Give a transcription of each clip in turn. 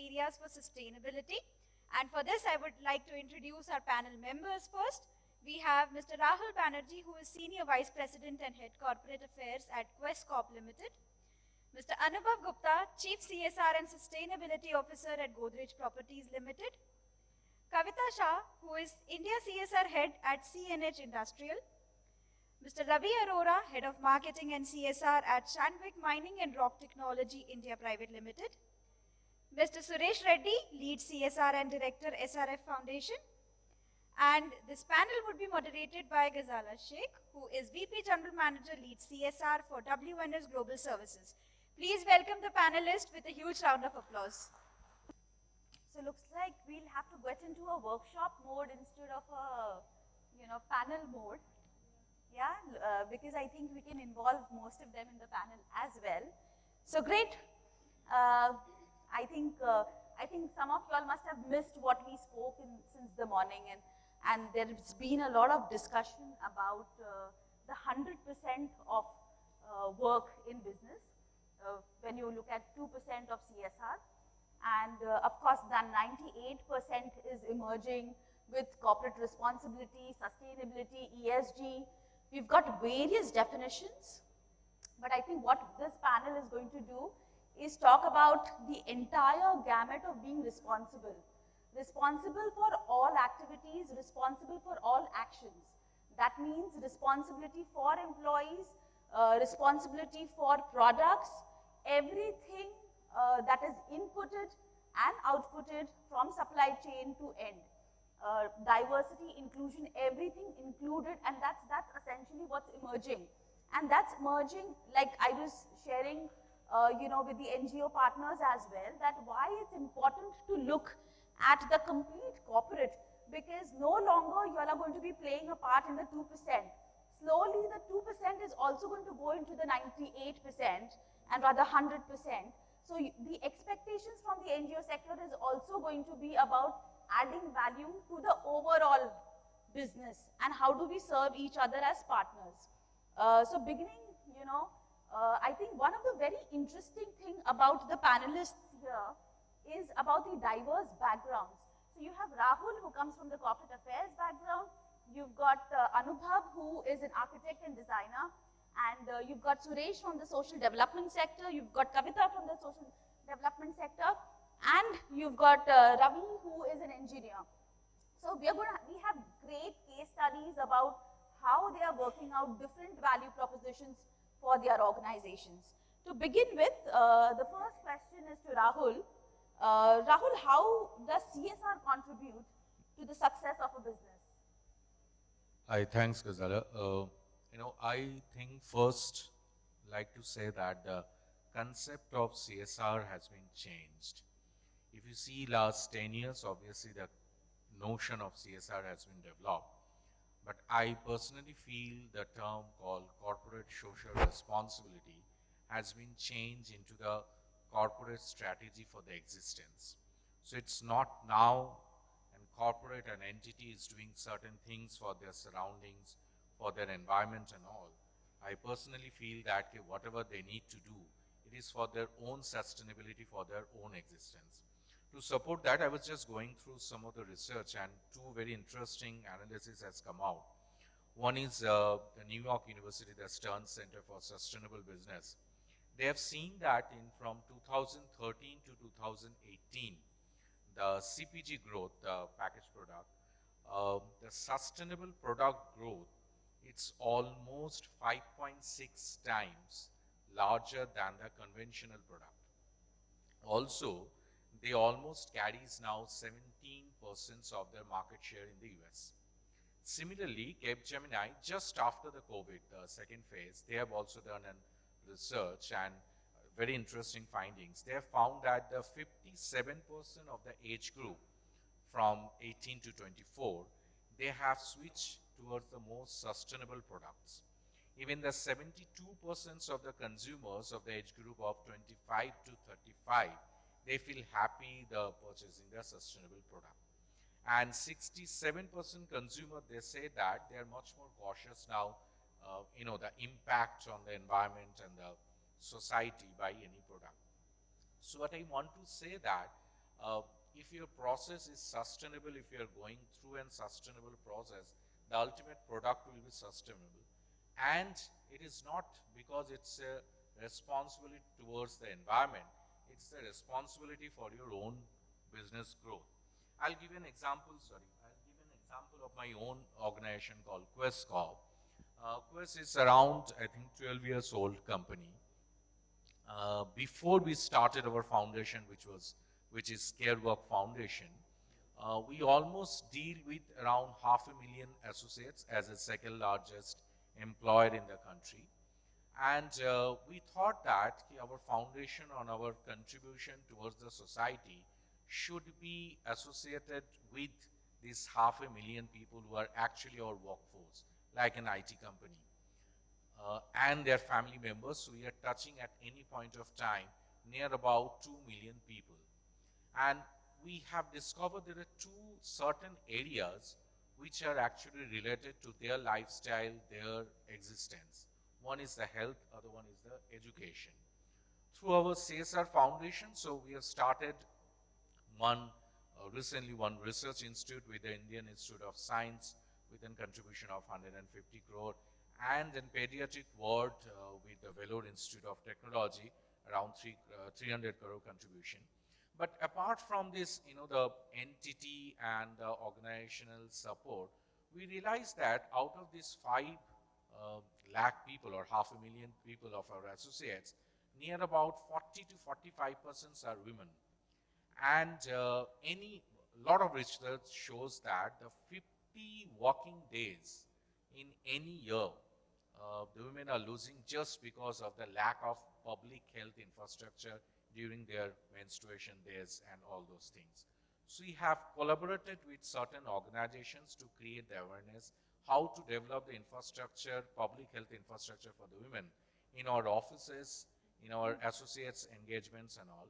areas for sustainability. And for this, I would like to introduce our panel members first. We have Mr. Rahul Banerjee, who is Senior Vice President and Head Corporate Affairs at Quest Corp Limited. Mr. Anubhav Gupta, Chief CSR and Sustainability Officer at Godrej Properties Limited. Kavita Sah, who is India CSR Head at CNH Industrial. Mr. Ravi Arora, Head of Marketing and CSR at Sandvik Mining and Rock Technology India Private Limited. Mr. Suresh Reddy, Lead CSR and Director SRF Foundation. And this panel would be moderated by Gazala Shaikh, who is VP General Manager, Lead CSR for WNS Global Services. Please welcome the panelists with a huge round of applause. So looks like we'll have to get into a workshop mode instead of a, panel mode. Yeah, because I think we can involve most of them in the panel as well. So great. I think some of you all must have missed what we spoke since the morning, and there's been a lot of discussion about the 100% of work in business when you look at 2% of CSR. And of course, the 98% is emerging with corporate responsibility, sustainability, ESG. We've got various definitions, but I think what this panel is going to do is talk about the entire gamut of being responsible. Responsible for all activities, responsible for all actions. That means responsibility for employees, responsibility for products, everything that is inputted and outputted from supply chain to end. Diversity, inclusion, everything included, and that's essentially what's emerging. And that's emerging, like I was sharing, with the NGO partners as well, that why it's important to look at the complete corporate, because no longer you all are going to be playing a part in the 2%. Slowly, the 2% is also going to go into the 98% and rather 100%. So the expectations from the NGO sector is also going to be about adding value to the overall business and how do we serve each other as partners. So beginning, I think one of the very interesting thing about the panelists here is about the diverse backgrounds. So you have Rahul, who comes from the corporate affairs background. You've got Anubhav, who is an architect and designer. And you've got Suresh from the social development sector. You've got Kavita from the social development sector. And you've got Ravi, who is an engineer. So we have great case studies about how they are working out different value propositions for their organizations. To begin with, the first question is to Rahul. Rahul, how does CSR contribute to the success of a business? Hi, thanks, Gazala. I think first, like to say that the concept of CSR has been changed. If you see last 10 years, obviously the notion of CSR has been developed. But I personally feel the term called corporate social responsibility has been changed into the corporate strategy for the existence. So it's not now an corporate, an entity is doing certain things for their surroundings, for their environment and all. I personally feel that whatever they need to do, it is for their own sustainability, for their own existence. To support that, I was just going through some of the research, and two very interesting analyses has come out. One is the New York University, the Stern Center for Sustainable Business. They have seen that from 2013 to 2018, the CPG growth, the packaged product, the sustainable product growth, it's almost 5.6 times larger than the conventional product. Also, they almost carries now 17% of their market share in the US. Similarly, Capgemini, just after the COVID, the second phase, they have also done a research and very interesting findings. They have found that the 57% of the age group from 18 to 24, they have switched towards the most sustainable products. Even the 72% of the consumers of the age group of 25 to 35, they feel happy the purchasing the sustainable product. And 67% consumer, they say that they are much more cautious now, the impact on the environment and the society by any product. So what I want to say that If your process is sustainable, if you are going through a sustainable process, the ultimate product will be sustainable. And it is not because it's a responsibility towards the environment, it's a responsibility for your own business growth. I'll give you an example, of my own organization called Quest Corp. Quest is around, I think, 12 years old company. Before we started our foundation, which is Carework Foundation, we almost deal with around 500,000 associates as the second largest employer in the country. And we thought that our foundation on our contribution towards the society should be associated with these 500,000 people who are actually our workforce, like an IT company, and their family members. So we are touching at any point of time near about 2 million people. And we have discovered there are two certain areas which are actually related to their lifestyle, their existence. One is the health, other one is the education. Through our CSR foundation, so we have started recently one research institute with the Indian Institute of Science with a contribution of 150 crore, and in pediatric ward with the Vellore Institute of Technology around 300 crore contribution. But apart from this, the entity and the organizational support, we realized that out of these 5 lakh people or 500,000 people of our associates, near about 40 to 45% are women. And lot of research shows that the 50 working days in any year, the women are losing just because of the lack of public health infrastructure during their menstruation days and all those things. So we have collaborated with certain organizations to create the awareness how to develop the infrastructure, public health infrastructure for the women in our offices, in our associates engagements and all.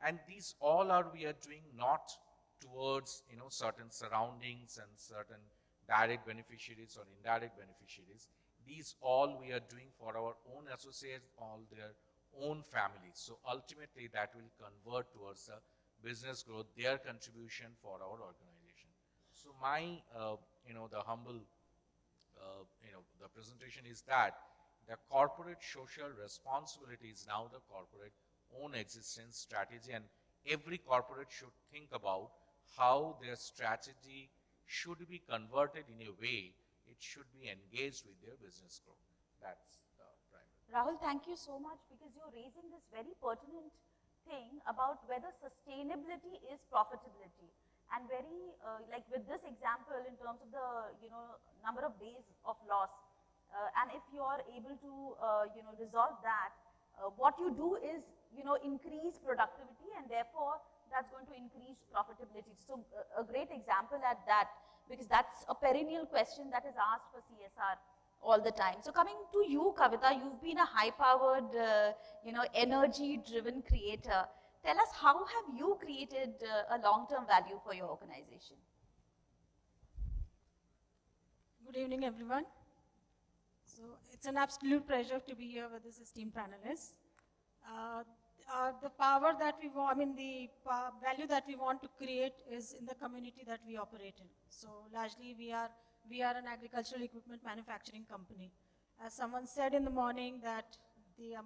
And these all we are doing not towards certain surroundings and certain direct beneficiaries or indirect beneficiaries. These all we are doing for our own associates, all their own families. So ultimately that will convert towards the business growth, their contribution for our organization. So my, the humble, the presentation is that the corporate social responsibility is now the corporate own existence strategy, and every corporate should think about how their strategy should be converted in a way it should be engaged with their business growth. That's the primary. Rahul, thank you so much, because you're raising this very pertinent thing about whether sustainability is profitability. And very, like with this example in terms of the, number of days of loss, and if you are able to, resolve that, what you do is, increase productivity, and therefore that's going to increase profitability. So a great example at that, because that's a perennial question that is asked for CSR all the time. So coming to you, Kavita, you've been a high-powered, energy-driven creator. Tell us, how have you created a long-term value for your organization? Good evening, everyone. So it's an absolute pleasure to be here with this esteemed panelists. The power that we want, the value that we want to create is in the community that we operate in. So largely we are an agricultural equipment manufacturing company. As someone said in the morning that the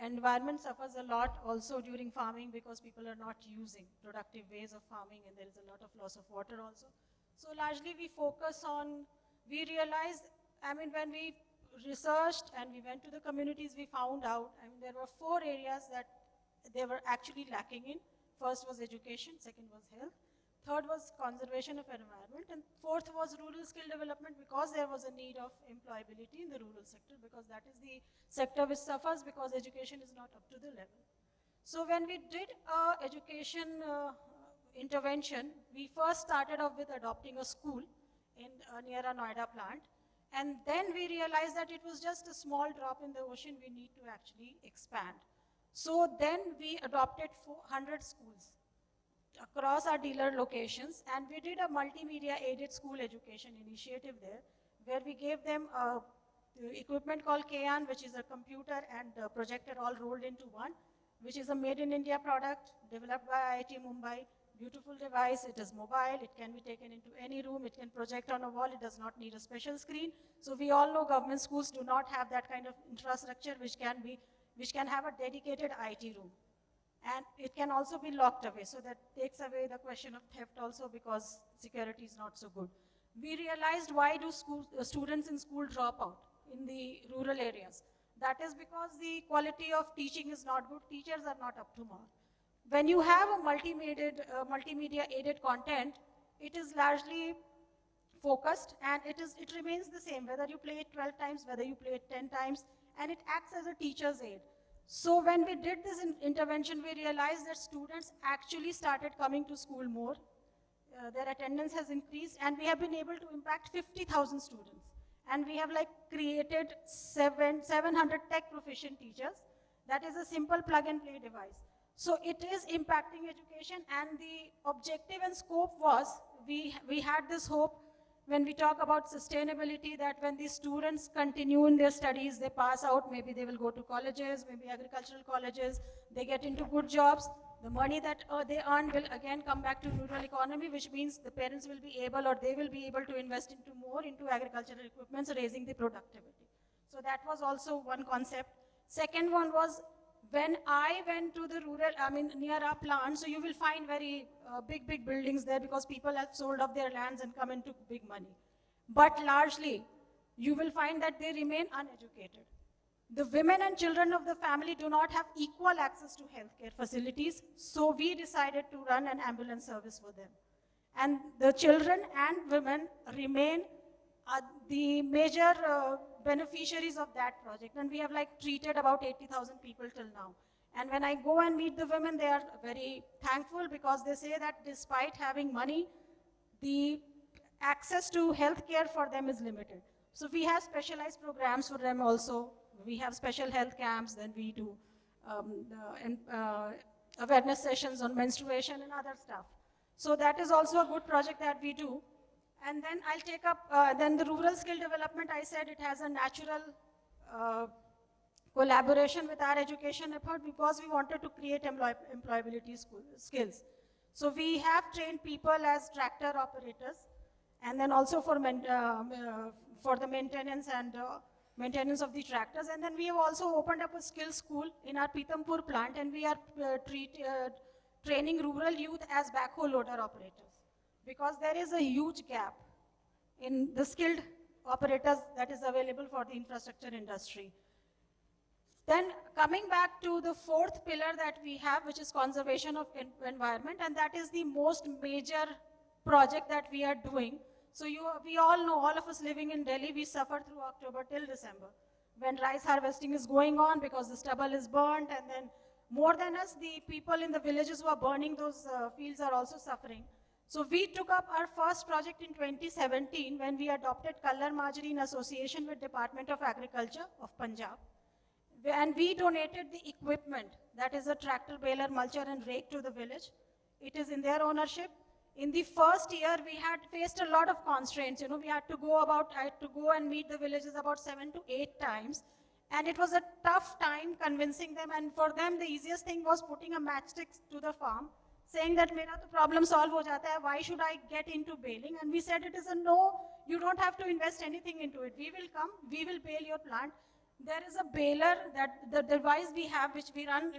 environment suffers a lot also during farming because people are not using productive ways of farming, and there is a lot of loss of water also. So largely we focus on, we realized, when we researched and we went to the communities, we found out, there were 4 areas that they were actually lacking in. First was education, second was health, third was conservation of environment, and fourth was rural skill development, because there was a need of employability in the rural sector, because that is the sector which suffers because education is not up to the level. So when we did education intervention, we first started off with adopting a school in near a Noida plant. And then we realized that it was just a small drop in the ocean. We need to actually expand. So then we adopted 400 schools across our dealer locations, and we did a multimedia aided school education initiative there, where we gave them equipment called KAN, which is a computer and a projector all rolled into one. which is a made in India product developed by IIT Mumbai. Beautiful device, it is mobile, it can be taken into any room, it can project on a wall, it does not need a special screen. So we all know government schools do not have that kind of infrastructure which can have a dedicated IT room. And it can also be locked away, so that takes away the question of theft also, because security is not so good. We realized, why do students in school drop out in the rural areas? That is because the quality of teaching is not good, teachers are not up to mark. When you have a multimedia aided content, it is largely focused, and it remains the same, whether you play it 12 times, whether you play it 10 times, and it acts as a teacher's aid. So when we did this intervention, we realized that students actually started coming to school more. Their attendance has increased, and we have been able to impact 50,000 students. And we have created 700 tech proficient teachers. That is a simple plug and play device. So it is impacting education, and the objective and scope was, we had this hope when we talk about sustainability, that when the students continue in their studies, they pass out, maybe they will go to colleges, maybe agricultural colleges, they get into good jobs, the money that they earn will again come back to rural economy, which means the parents will be able, or they will be able to invest into more into agricultural equipments, raising the productivity. So that was also one concept. Second one was, when I went to the rural, near our plant, so you will find very big buildings there, because people have sold off their lands and come into big money. But largely, you will find that they remain uneducated. The women and children of the family do not have equal access to healthcare facilities, so we decided to run an ambulance service for them. And the children and women remain the major beneficiaries of that project. And we have treated about 80,000 people till now. And when I go and meet the women, they are very thankful, because they say that despite having money, the access to healthcare for them is limited. So we have specialized programs for them also. We have special health camps, then we do awareness sessions on menstruation and other stuff. So that is also a good project that we do. And then I'll take up, then the rural skill development, I said it has a natural collaboration with our education effort, because we wanted to create employability skills. So we have trained people as tractor operators, and then also for the maintenance and maintenance of the tractors. And then we have also opened up a skill school in our Pithampur plant, and we are training rural youth as backhoe loader operators, because there is a huge gap in the skilled operators that is available for the infrastructure industry. Then coming back to the fourth pillar that we have, which is conservation of environment, and that is the most major project that we are doing. So we all know, all of us living in Delhi, we suffer through October till December, when rice harvesting is going on, because the stubble is burnt, and then more than us, the people in the villages who are burning those fields are also suffering. So we took up our first project in 2017, when we adopted Kallar Majri in association with Department of Agriculture of Punjab. And we donated the equipment, that is a tractor, baler, mulcher and rake, to the village. It is in their ownership. In the first year, we had faced a lot of constraints. I had to go and meet the villagers about 7 to 8 times. And it was a tough time convincing them. And for them, the easiest thing was putting a matchstick to the farm, saying that mera to problem solve ho jata hai, why should I get into baling? And we said it is a no, you don't have to invest anything into it. We will come, we will bale your plant. There is a baler, that the device we have, which we run,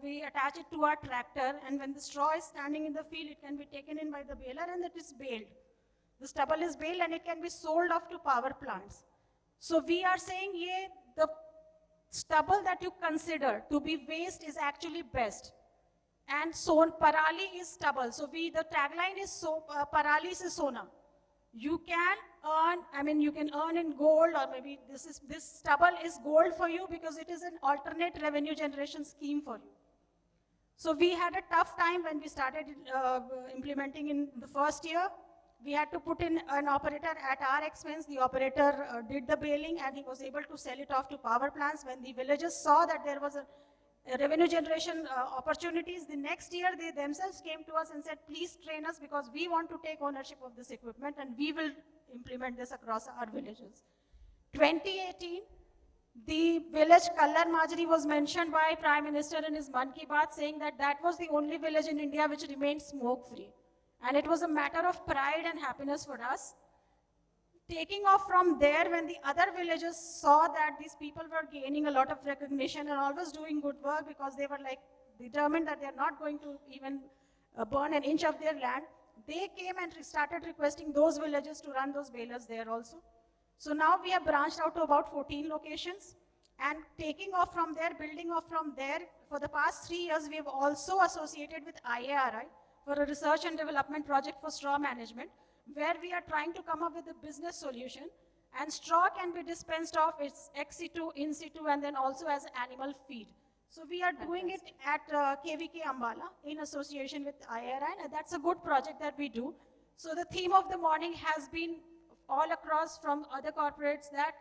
we attach it to our tractor, and when the straw is standing in the field, it can be taken in by the baler and it is baled. The stubble is baled and it can be sold off to power plants. So we are saying, the stubble that you consider to be waste is actually best. And parali is stubble. So the tagline is parali se sona. You can earn, you can earn in gold, or maybe this stubble is gold for you, because it is an alternate revenue generation scheme for you. So we had a tough time when we started implementing in the first year. We had to put in an operator at our expense. The operator did the baling, and he was able to sell it off to power plants. When the villagers saw that there was a revenue generation opportunities, the next year they themselves came to us and said, please train us, because we want to take ownership of this equipment and we will implement this across our villages. 2018, The village Kallar Majri was mentioned by Prime Minister in his Man Ki Baat, saying that that was the only village in India which remained smoke-free. And it was a matter of pride and happiness for us. Taking off from there, when the other villages saw that these people were gaining a lot of recognition and always doing good work because they were like determined that they're not going to even burn an inch of their land, they came and started requesting those villages to run those balers there also. So now we have branched out to about 14 locations, and taking off from there, building off from there, for the past 3 years, we have also associated with IARI for a research and development project for straw management, where we are trying to come up with a business solution, and straw can be dispensed off, it's ex situ, in situ, and then also as animal feed. So we are doing it at KVK Ambala in association with IRI, and that's a good project that we do. So the theme of the morning has been all across from other corporates that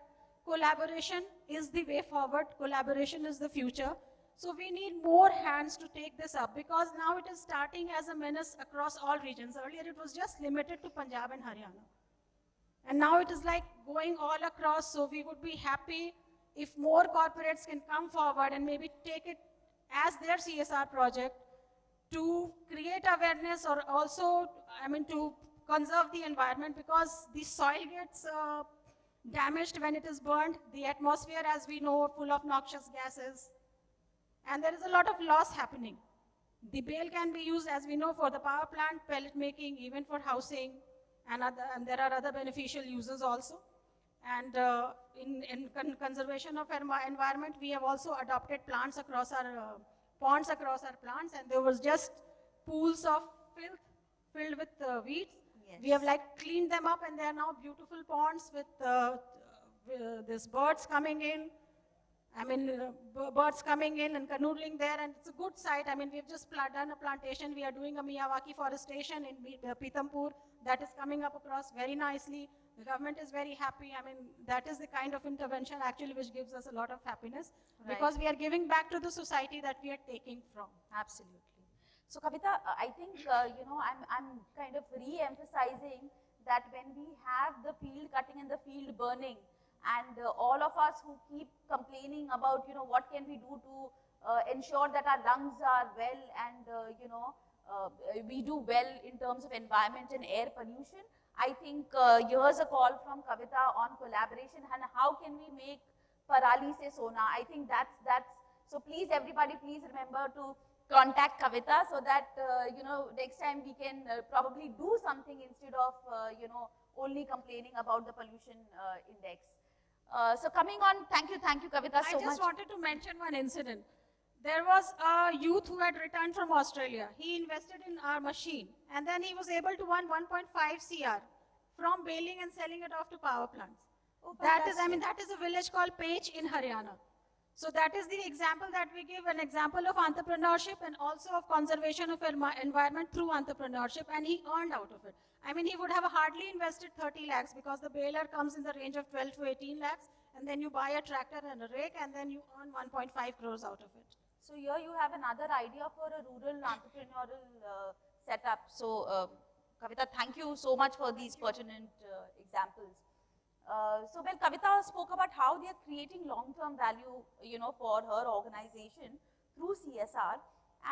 collaboration is the way forward, collaboration is the future. So we need more hands to take this up, because now it is starting as a menace across all regions. Earlier it was just limited to Punjab and Haryana. And now it is like going all across, so we would be happy if more corporates can come forward and maybe take it as their CSR project to create awareness, or also, to conserve the environment, because the soil gets damaged when it is burned. The atmosphere, as we know, full of noxious gases. And there is a lot of loss happening. The bale can be used, as we know, for the power plant, pellet making, even for housing, and there are other beneficial uses also. And in conservation of environment, we have also adopted plants across our ponds across our plants, and there was just pools of filth filled with weeds. Yes. We have cleaned them up, and they are now beautiful ponds with these birds coming in. Birds coming in and canoodling there, and it's a good site. We've just done a plantation. We are doing a Miyawaki forestation in Pithampur that is coming up across very nicely. The government is very happy. That is the kind of intervention actually which gives us a lot of happiness, Right. because we are giving back to the society that we are taking from. Absolutely. So Kavita, I think, I'm kind of re-emphasizing that when we have the field cutting and the field burning, and all of us who keep complaining about, what can we do to ensure that our lungs are well, and, we do well in terms of environment and air pollution. I think here's a call from Kavita on collaboration, and how can we make Parali se Sona. I think that's, so please everybody, please remember to contact Kavita, so that, next time we can probably do something instead of, only complaining about the pollution index. So coming on, thank you Kavita so much. I just wanted to mention one incident. There was a youth who had returned from Australia. He invested in our machine, and then he was able to earn 1.5 CR from baling and selling it off to power plants. Oh, that is, fantastic. that is a village called Pech in Haryana. So that is the example that we give, an example of entrepreneurship and also of conservation of environment through entrepreneurship, and he earned out of it. He would have hardly invested 30 lakhs, because the baler comes in the range of 12 to 18 lakhs, and then you buy a tractor and a rake, and then you earn 1.5 crores out of it. So here you have another idea for a rural entrepreneurial setup. So Kavita, thank you so much for these pertinent examples. So when Kavita spoke about how they are creating long-term value, for her organization through CSR,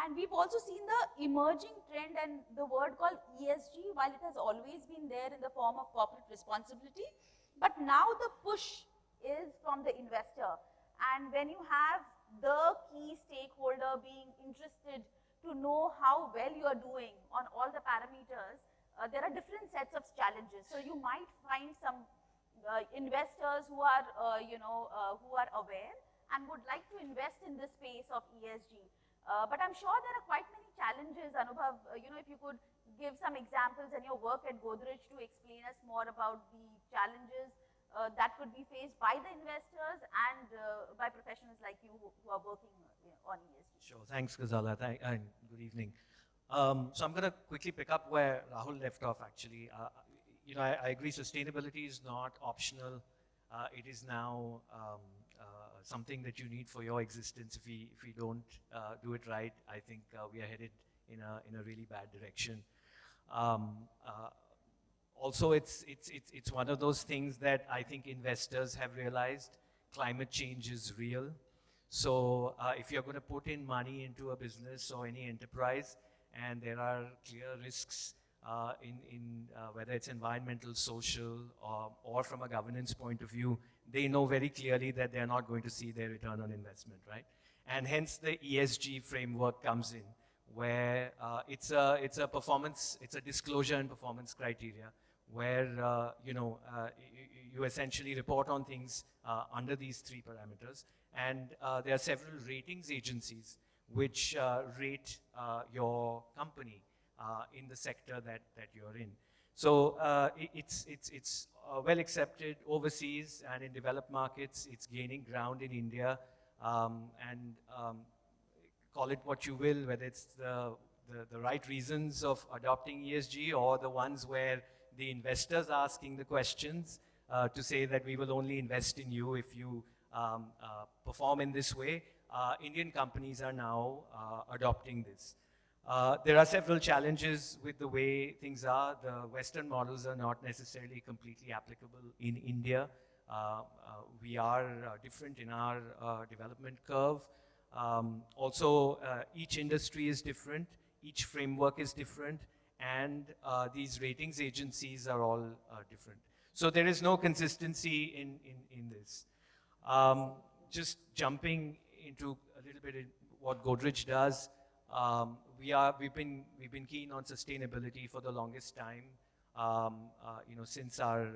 and we've also seen the emerging trend and the word called ESG, while it has always been there in the form of corporate responsibility, but now the push is from the investor. And when you have the key stakeholder being interested to know how well you are doing on all the parameters, there are different sets of challenges. So you might find some investors who are, who are aware and would like to invest in this space of ESG. But I'm sure there are quite many challenges. Anubhav, if you could give some examples in your work at Godrej to explain us more about the challenges that could be faced by the investors and by professionals like you who are working on ESG. Sure, thanks Gazala, and good evening. So I'm going to quickly pick up where Rahul left off actually. I agree, sustainability is not optional. It is now something that you need for your existence. If we don't do it right, I think we are headed in a really bad direction. Also, it's one of those things that I think investors have realized. climate change is real. So if you're going to put in money into a business or any enterprise, and there are clear risks in whether it's environmental, social, or from a governance point of view, they know very clearly that they're not going to see their return on investment, right? And hence the ESG framework comes in, where it's a performance, it's a disclosure and performance criteria, where you essentially report on things under these 3 parameters. And there are several ratings agencies which rate your company in the sector that you're in. So it's well accepted overseas and in developed markets. It's gaining ground in India, and call it what you will, whether it's the right reasons of adopting ESG or the ones where the investors are asking the questions to say that we will only invest in you if you perform in this way. Indian companies are now adopting this. There are several challenges with the way things are. The Western models are not necessarily completely applicable in India. We are different in our development curve. Also, each industry is different, each framework is different, and these ratings agencies are all different. So there is no consistency in this. Just jumping into a little bit in what Godrej does, we've been keen on sustainability for the longest time. Since our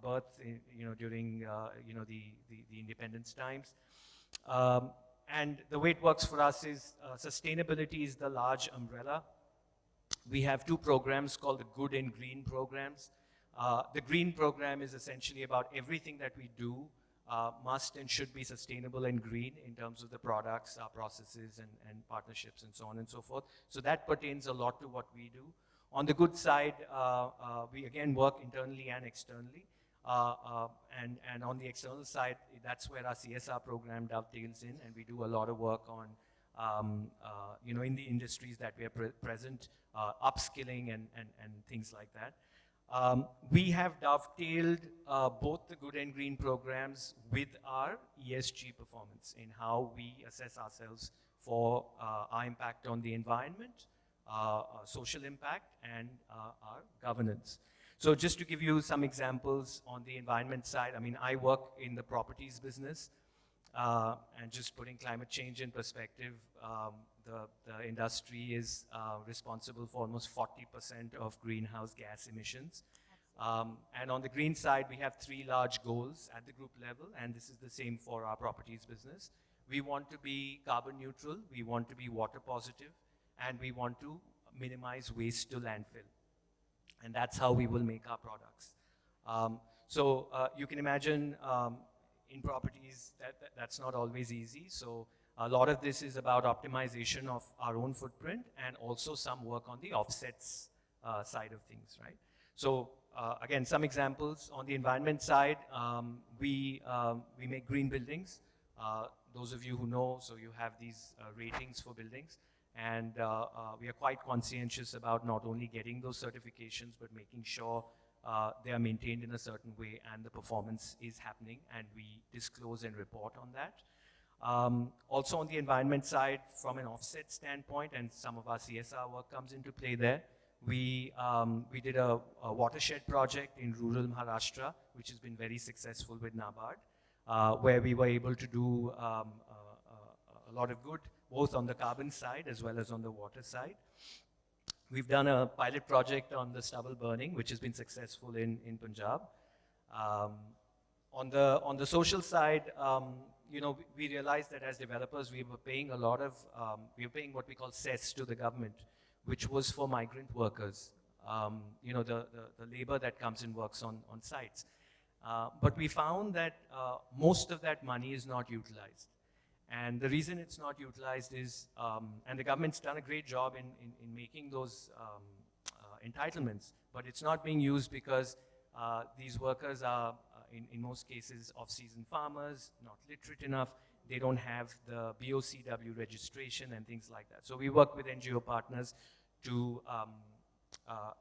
birth, during the independence times. And the way it works for us is sustainability is the large umbrella. We have 2 programs called the Good and Green programs. The Green program is essentially about everything that we do must and should be sustainable and green in terms of the products, our processes, and partnerships, and so on and so forth. So that pertains a lot to what we do. On the good side, we again work internally and externally. And on the external side, that's where our CSR program dovetails in, and we do a lot of work on, in the industries that we are present, upskilling and things like that. We have dovetailed both the Good and Green programs with our ESG performance in how we assess ourselves for our impact on the environment, social impact, and our governance. So just to give you some examples on the environment side, I mean, I work in the properties business, and just putting climate change in perspective, the industry is responsible for almost 40% of greenhouse gas emissions. And on the green side, we have 3 large goals at the group level, and this is the same for our properties business. We want to be carbon neutral, we want to be water positive, and we want to minimize waste to landfill. And that's how we will make our products. So you can imagine in properties that's not always easy. So a lot of this is about optimization of our own footprint and also some work on the offsets side of things, right? So again, some examples on the environment side, we make green buildings. Those of you who know, so you have these ratings for buildings. And we are quite conscientious about not only getting those certifications, but making sure they are maintained in a certain way and the performance is happening, and we disclose and report on that. Also on the environment side, from an offset standpoint, and some of our CSR work comes into play there, we did a watershed project in rural Maharashtra, which has been very successful with NABARD, where we were able to do a lot of good, both on the carbon side as well as on the water side. We've done a pilot project on the stubble burning, which has been successful in Punjab. On the social side, we realized that as developers, we were paying what we call cess to the government, which was for migrant workers, the labor that comes and works on sites. But we found that most of that money is not utilized. And the reason it's not utilized is, and the government's done a great job in making those entitlements, but it's not being used because these workers are, in most cases, off-season farmers, not literate enough. They don't have the BOCW registration and things like that. So we work with NGO partners to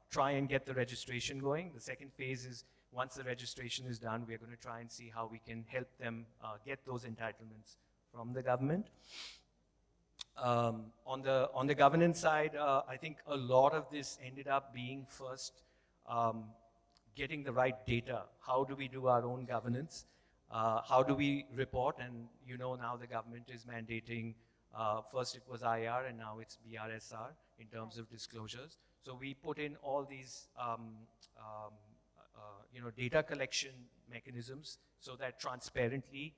try and get the registration going. The second phase is once the registration is done, we're going to try and see how we can help them get those entitlements from the government. On the governance side, I think a lot of this ended up being first getting the right data. How do we do our own governance? How do we report? And you know, now the government is mandating, first it was IR and now it's BRSR in terms of disclosures. So we put in all these data collection mechanisms so that transparently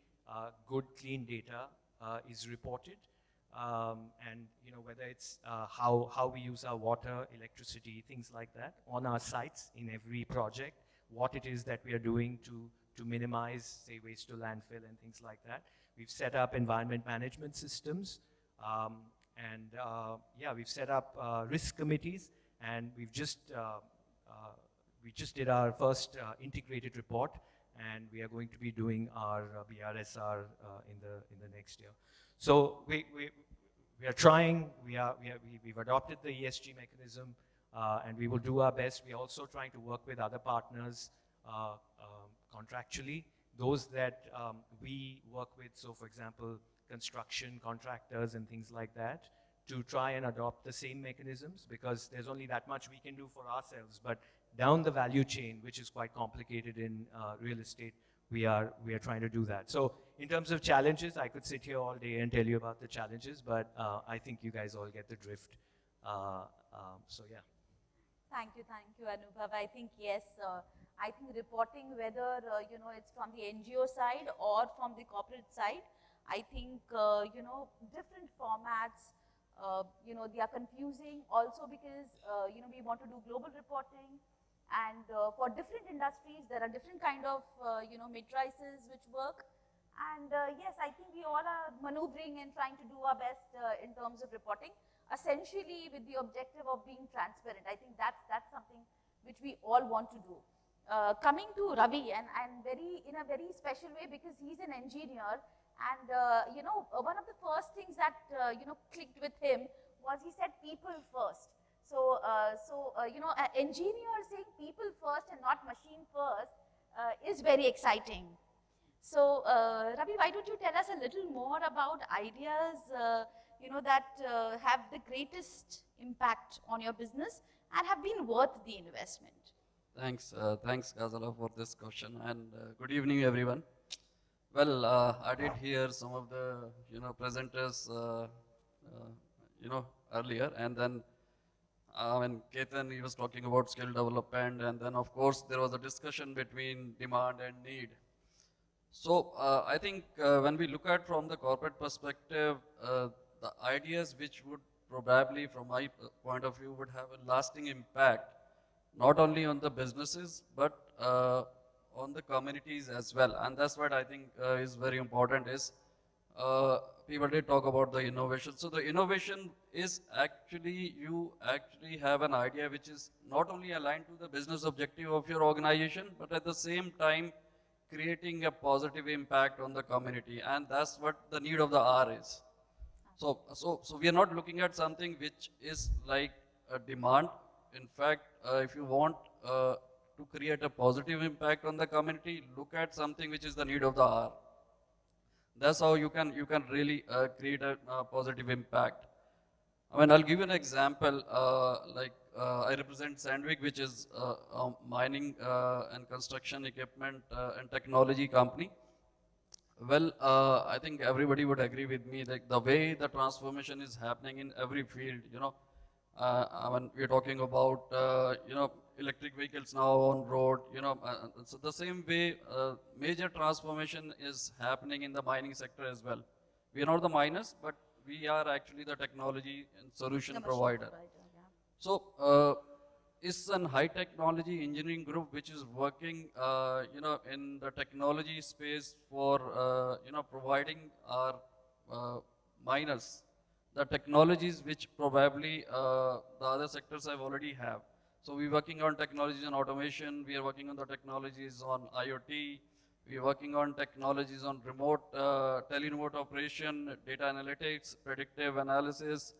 good, clean data is reported. And whether it's how we use our water, electricity, things like that on our sites in every project, what it is that we are doing to minimize, say, waste to landfill and things like that. We've set up environment management systems, we've set up risk committees, and we just did our first integrated report, and we are going to be doing our BRSR in the next year. So we are trying. We've adopted the ESG mechanism, and we will do our best. We are also trying to work with other partners contractually, those that we work with. So, for example, construction contractors and things like that, to try and adopt the same mechanisms, because there's only that much we can do for ourselves. But down the value chain, which is quite complicated in real estate, we are trying to do that. So in terms of challenges, I could sit here all day and tell you about the challenges, but I think you guys all get the drift. So yeah. Thank you, Anubhav. I think, yes, I think reporting, whether, it's from the NGO side or from the corporate side, I think, different formats, they are confusing also because, we want to do global reporting, and for different industries, there are different kind of, matrices which work. And yes, I think we all are maneuvering and trying to do our best in terms of reporting, essentially with the objective of being transparent. I think that's something which we all want to do. Coming to Ravi, and in a very special way, because he's an engineer, and one of the first things that clicked with him was he said people first. So an engineer saying people first and not machine first is very exciting. So Ravi, why don't you tell us a little more about ideas that have the greatest impact on your business and have been worth the investment? Thanks, Gazala, for this question, and good evening, everyone. Well, I did hear some of the presenters earlier, and then when Ketan, he was talking about skill development, and then of course there was a discussion between demand and need. So I think when we look at from the corporate perspective, the ideas which would probably, from my point of view, would have a lasting impact, not only on the businesses, but on the communities as well. And that's what I think is very important is, people did talk about the innovation. So the innovation is actually, you actually have an idea which is not only aligned to the business objective of your organization, but at the same time, creating a positive impact on the community. And that's what the need of the hour is. So we are not looking at something which is like a demand. In fact, if you want to create a positive impact on the community, look at something which is the need of the hour. That's how you can really create a positive impact. I mean, I'll give you an example. I represent Sandvik, which is a mining and construction equipment and technology company. Well, I think everybody would agree with me that the way the transformation is happening in every field, I mean, we're talking about, electric vehicles now on road, so the same way, major transformation is happening in the mining sector as well. We are not the miners, but we are actually the technology and solution provider. So, it's a high technology engineering group which is working, in the technology space for, providing our miners the technologies which probably the other sectors have already have. So we're working on technologies on automation, we are working on the technologies on IoT, we are working on technologies on remote, teleremote operation, data analytics, predictive analysis,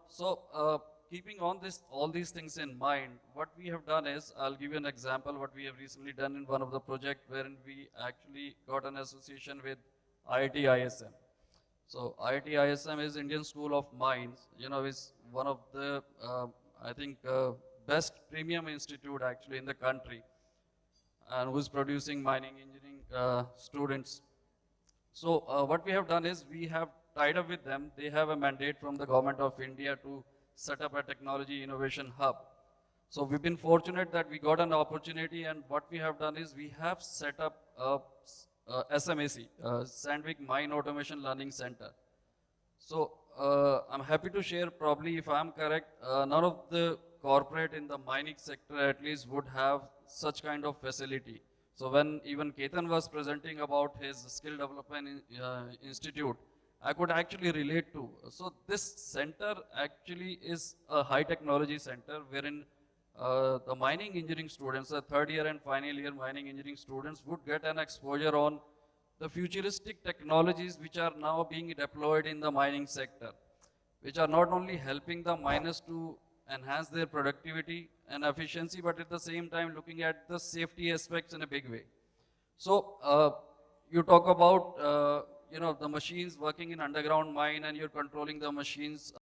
So keeping on all these things in mind, what we have done is, I'll give you an example, what we have recently done in one of the projects wherein we actually got an association with IIT ISM. So IIT ISM is Indian School of Mines, is one of the, I think, best premium institute actually in the country, and who's producing mining engineering students. So what we have done is we have tied up with them. They have a mandate from the government of India to set up a technology innovation hub. So we've been fortunate that we got an opportunity, and what we have done is we have set up a SMAC, Sandvik Mine Automation Learning Center. So I'm happy to share, probably if I'm correct, none of the corporate in the mining sector at least would have such kind of facility. So when even Ketan was presenting about his skill development institute, I could actually relate to. So this center actually is a high technology center wherein the mining engineering students, the third year and final year mining engineering students would get an exposure on the futuristic technologies which are now being deployed in the mining sector, which are not only helping the miners to enhance their productivity and efficiency, but at the same time looking at the safety aspects in a big way. So you talk about the machines working in underground mine, and you're controlling the machines